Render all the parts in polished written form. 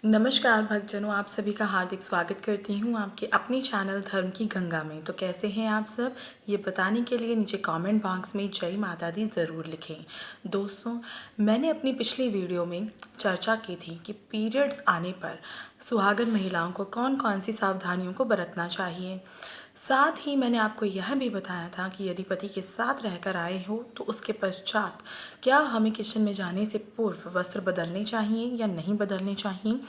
नमस्कार भक्तजनों, आप सभी का हार्दिक स्वागत करती हूँ आपके अपनी चैनल धर्म की गंगा में। तो कैसे हैं आप सब, ये बताने के लिए नीचे कमेंट बॉक्स में जय माता दी ज़रूर लिखें। दोस्तों, मैंने अपनी पिछली वीडियो में चर्चा की थी कि पीरियड्स आने पर सुहागन महिलाओं को कौन कौन सी सावधानियों को बरतना चाहिए। साथ ही मैंने आपको यह भी बताया था कि यदि पति के साथ रहकर आए हो तो उसके पश्चात क्या हमें किचन में जाने से पूर्व वस्त्र बदलने चाहिए या नहीं बदलने चाहिए।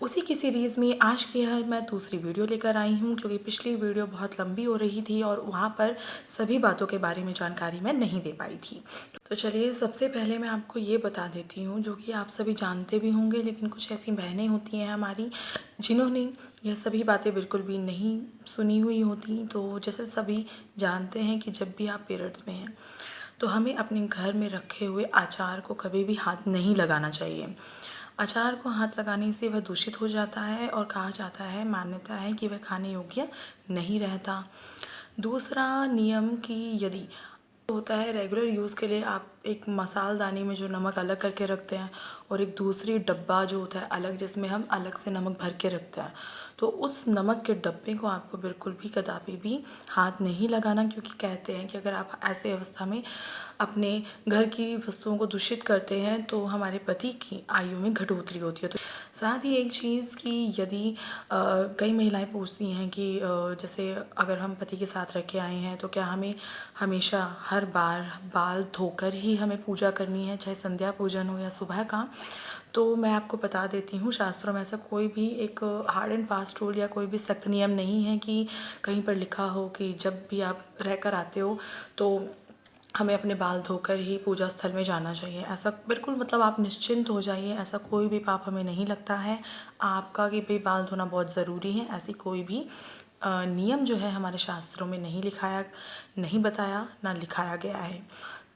उसी की सीरीज़ में आज की यह मैं दूसरी वीडियो लेकर आई हूँ, क्योंकि पिछली वीडियो बहुत लंबी हो रही थी और वहाँ पर सभी बातों के बारे में जानकारी मैं नहीं दे पाई थी। तो चलिए, सबसे पहले मैं आपको ये बता देती हूँ, जो कि आप सभी जानते भी होंगे, लेकिन कुछ ऐसी बहनें होती हैं हमारी जिन्होंने यह सभी बातें बिल्कुल भी नहीं सुनी हुई होती। तो जैसे सभी जानते हैं कि जब भी आप पीरियड्स में हैं तो हमें अपने घर में रखे हुए अचार को कभी भी हाथ नहीं लगाना चाहिए। अचार को हाथ लगाने से वह दूषित हो जाता है और कहा जाता है, मान्यता है कि वह खाने योग्य नहीं रहता। दूसरा नियम कि यदि होता है रेगुलर यूज़ के लिए आप एक मसालदानी में जो नमक अलग करके रखते हैं और एक दूसरी डब्बा जो होता है अलग, जिसमें हम अलग से नमक भर के रखते हैं, तो उस नमक के डब्बे को आपको बिल्कुल भी कदापि भी हाथ नहीं लगाना, क्योंकि कहते हैं कि अगर आप ऐसे अवस्था में अपने घर की वस्तुओं को दूषित करते हैं तो हमारे पति की आयु में घटोतरी होती है। तो साथ ही एक चीज़ कि यदि कई महिलाएं पूछती हैं कि जैसे अगर हम पति के साथ रख के आए हैं तो क्या हमें हमेशा हर बार बाल धोकर ही हमें पूजा करनी है, चाहे संध्या पूजन हो या सुबह का। तो मैं आपको बता देती हूँ, शास्त्रों में ऐसा कोई भी एक हार्ड एंड फास्ट रूल या कोई भी सख्त नियम नहीं है कि कहीं पर लिखा हो कि जब भी आप रहकर आते हो तो हमें अपने बाल धोकर ही पूजा स्थल में जाना चाहिए। ऐसा बिल्कुल, मतलब आप निश्चिंत हो जाइए, ऐसा कोई भी पाप हमें नहीं लगता है आपका कि भाई बाल धोना बहुत ज़रूरी है। ऐसी कोई भी नियम जो है हमारे शास्त्रों में नहीं लिखाया, नहीं बताया, ना लिखाया गया है।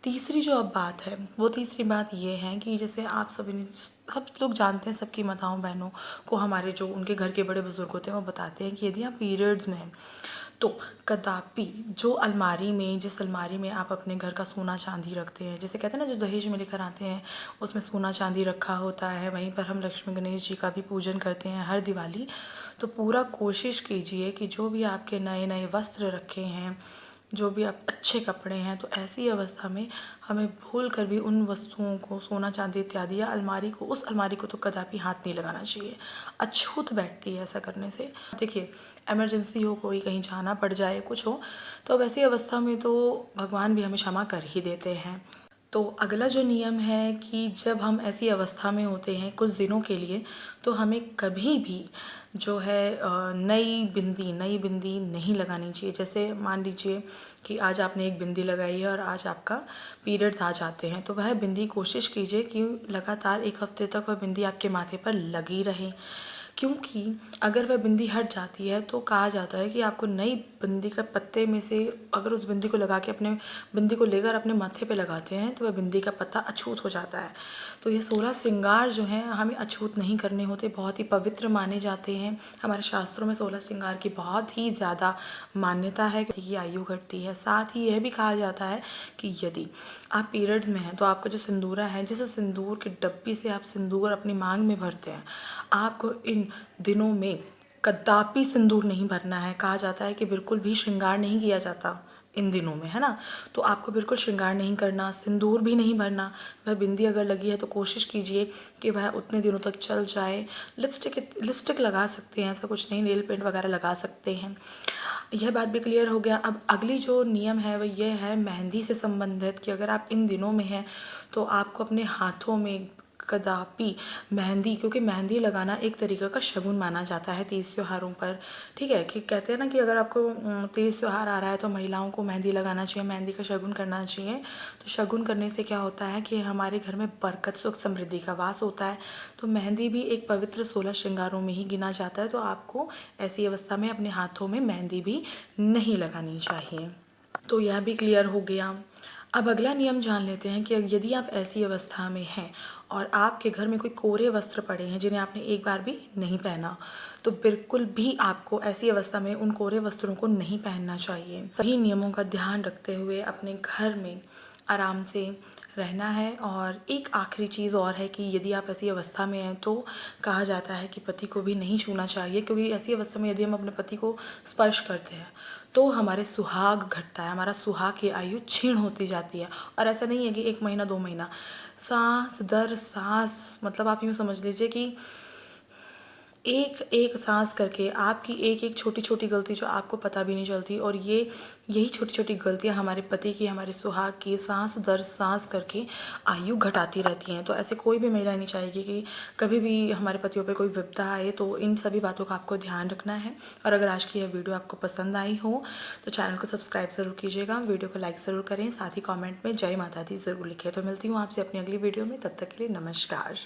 तीसरी जो अब बात है, वो तीसरी बात ये है कि जैसे आप सभी ने, सब लोग जानते हैं, सबकी माताओं बहनों को हमारे जो उनके घर के बड़े बुजुर्ग होते हैं वो बताते हैं कि यदि आप पीरियड्स में हैं तो कदापि जो अलमारी में, जिस अलमारी में आप अपने घर का सोना चांदी रखते हैं, जैसे कहते हैं ना जो दहेज में लेकर आते हैं उसमें सोना चांदी रखा होता है, वहीं पर हम लक्ष्मी गणेश जी का भी पूजन करते हैं हर दिवाली। तो पूरा कोशिश कीजिए कि जो भी आपके नए नए वस्त्र रखे हैं, जो भी आप अच्छे कपड़े हैं, तो ऐसी अवस्था में हमें भूल कर भी उन वस्तुओं को, सोना चांदी इत्यादि, या अलमारी को, उस अलमारी को तो कदापि हाथ नहीं लगाना चाहिए। अछूत बैठती है ऐसा करने से। देखिए, इमरजेंसी हो, कोई कहीं जाना पड़ जाए, कुछ हो, तो अब ऐसी अवस्था में तो भगवान भी हमें क्षमा कर ही देते हैं। तो अगला जो नियम है कि जब हम ऐसी अवस्था में होते हैं कुछ दिनों के लिए, तो हमें कभी भी जो है नई बिंदी नहीं लगानी चाहिए। जैसे मान लीजिए कि आज आपने एक बिंदी लगाई है और आज आपका पीरियड्स आ जाते हैं, तो वह बिंदी कोशिश कीजिए कि लगातार 1 हफ्ते तक वह बिंदी आपके माथे पर लगी रहे, क्योंकि अगर वह बिंदी हट जाती है तो कहा जाता है कि आपको नई बिंदी का पत्ते में से, अगर उस बिंदी को लगा के अपने बिंदी को लेकर अपने माथे पे लगाते हैं तो वह बिंदी का पत्ता अछूत हो जाता है। तो ये 16 श्रृंगार जो हैं हमें अछूत नहीं करने होते, बहुत ही पवित्र माने जाते हैं। हमारे शास्त्रों में 16 श्रृंगार की बहुत ही ज़्यादा मान्यता है कि आयु घटती है। साथ ही यह भी कहा जाता है कि यदि आप पीरियड्स में हैं तो आपका जो सिंदूरा है, जिस सिंदूर की डब्बी से आप सिंदूर अपनी मांग में भरते हैं, आपको इन दिनों में कदापि सिंदूर नहीं भरना है। कहा जाता है कि बिल्कुल भी श्रृंगार नहीं किया जाता इन दिनों में, है ना। तो आपको बिल्कुल श्रृंगार नहीं करना, सिंदूर भी नहीं भरना। वह बिंदी अगर लगी है तो कोशिश कीजिए कि वह उतने दिनों तक चल जाए। लिपस्टिक लगा सकते हैं, ऐसा कुछ नहीं, नेल पेंट वगैरह लगा सकते हैं। यह बात भी क्लियर हो गया। अब अगली जो नियम है वह यह है मेहंदी से संबंधित, कि अगर आप इन दिनों में हैं तो आपको अपने हाथों में कदापि मेहंदी, क्योंकि मेहंदी लगाना एक तरीक़े का शगुन माना जाता है तीज त्योहारों पर, ठीक है। कि कहते हैं ना कि अगर आपको तीज त्योहार आ रहा है तो महिलाओं को मेहंदी लगाना चाहिए, मेहंदी का शगुन करना चाहिए। तो शगुन करने से क्या होता है कि हमारे घर में बरकत, सुख, समृद्धि का वास होता है। तो मेहंदी भी एक पवित्र 16 श्रृंगारों में ही गिना जाता है। तो आपको ऐसी अवस्था में अपने हाथों में मेहंदी भी नहीं लगानी चाहिए। तो यह भी क्लियर हो गया। अब अगला नियम जान लेते हैं कि यदि आप ऐसी अवस्था में हैं और आपके घर में कोई कोरे वस्त्र पड़े हैं जिन्हें आपने एक बार भी नहीं पहना, तो बिल्कुल भी आपको ऐसी अवस्था में उन कोरे वस्त्रों को नहीं पहनना चाहिए। सभी नियमों का ध्यान रखते हुए अपने घर में आराम से रहना है। और एक आखिरी चीज़ और है कि यदि आप ऐसी अवस्था में हैं तो कहा जाता है कि पति को भी नहीं छूना चाहिए, क्योंकि ऐसी अवस्था में यदि हम अपने पति को स्पर्श करते हैं तो हमारे सुहाग घटता है, हमारा सुहाग की आयु क्षीण होती जाती है। और ऐसा नहीं है कि 1 महीना 2 महीना, सांस दर सांस, मतलब आप यूँ समझ लीजिए कि एक एक सांस करके आपकी एक एक छोटी छोटी गलती जो आपको पता भी नहीं चलती, और यही छोटी छोटी गलतियां हमारे पति की, हमारे सुहाग की सांस दर सांस करके आयु घटाती रहती हैं। तो ऐसे कोई भी महिला नहीं चाहेगी कि कभी भी हमारे पतियों पर कोई विपदा आए। तो इन सभी बातों का आपको ध्यान रखना है। और अगर आज की यह वीडियो आपको पसंद आई हो तो चैनल को सब्सक्राइब ज़रूर कीजिएगा, वीडियो को लाइक ज़रूर करें, साथ ही कॉमेंट में जय माता दी ज़रूर लिखें। तो मिलती हूँ आपसे अपनी अगली वीडियो में, तब तक के लिए नमस्कार।